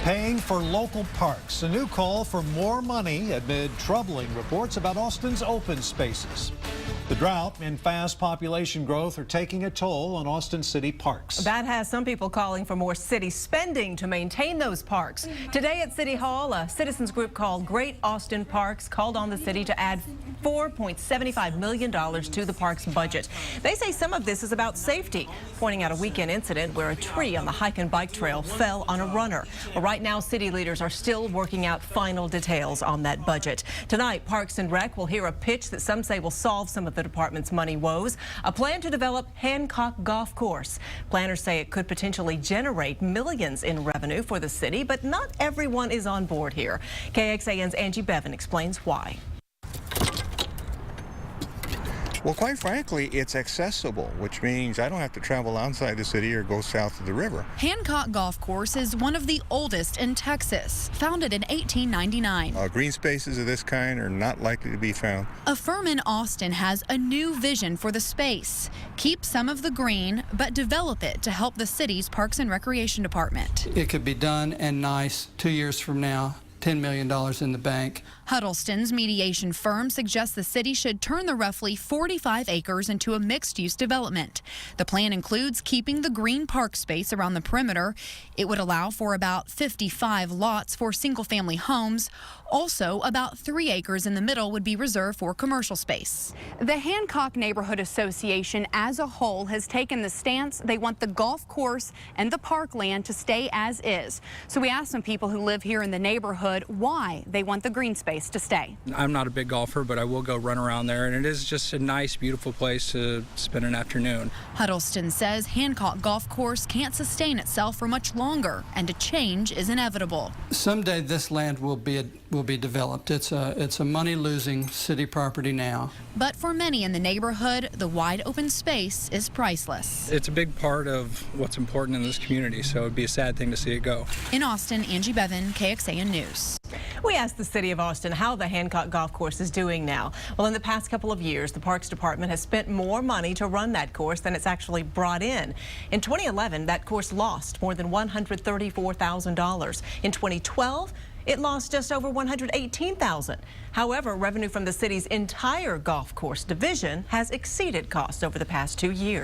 Paying for local parks, a new call for more money amid troubling reports about Austin's open spaces. The drought and fast population growth are taking a toll on Austin city parks. That has some people calling for more city spending to maintain those parks. Today at City Hall, a citizens group called Great Austin Parks called on the city to add $4.75 million to the park's budget. They say some of this is about safety, pointing out a weekend incident where a tree on the hike and bike trail fell on a runner. Well, right now, city leaders are still working out final details on that budget. Tonight, Parks and Rec will hear a pitch that some say will solve some of the department's money woes, a plan to develop Hancock Golf Course. Planners say it could potentially generate millions in revenue for the city, but not everyone is on board here. KXAN's Angie Bevan explains why. Well, quite frankly, it's accessible, which means I don't have to travel outside the city or go south of the river. Hancock Golf Course is one of the oldest in Texas, founded in 1899. Green spaces of this kind are not likely to be found. A firm in Austin has a new vision for the space. Keep some of the green, but develop it to help the city's Parks and Recreation Department. It could be done and nice 2 years from now. $10 million in the bank. Huddleston's mediation firm suggests the city should turn the roughly 45 acres into a mixed-use development. The plan includes keeping the green park space around the perimeter. It would allow for about 55 lots for single-family homes. Also, about 3 acres in the middle would be reserved for commercial space. The Hancock Neighborhood Association as a whole has taken the stance they want the golf course and the parkland to stay as is. So we asked some people who live here in the neighborhood why they want the green space to stay. I'm not a big golfer, but I will go run around there, and it is just a nice, beautiful place to spend an afternoon. Huddleston says Hancock Golf Course can't sustain itself for much longer, and a change is inevitable. Someday this land will be developed. It's a money-losing city property now. But for many in the neighborhood, the wide open space is priceless. It's a big part of what's important in this community, so it'd be a sad thing to see it go. In Austin, Angie Bevan, KXAN News. We asked the city of Austin how the Hancock Golf Course is doing now. Well, in the past couple of years, the Parks Department has spent more money to run that course than it's actually brought in. In 2011, that course lost more than $134,000. In 2012, it lost just over $118,000. However, revenue from the city's entire golf course division has exceeded costs over the past 2 years.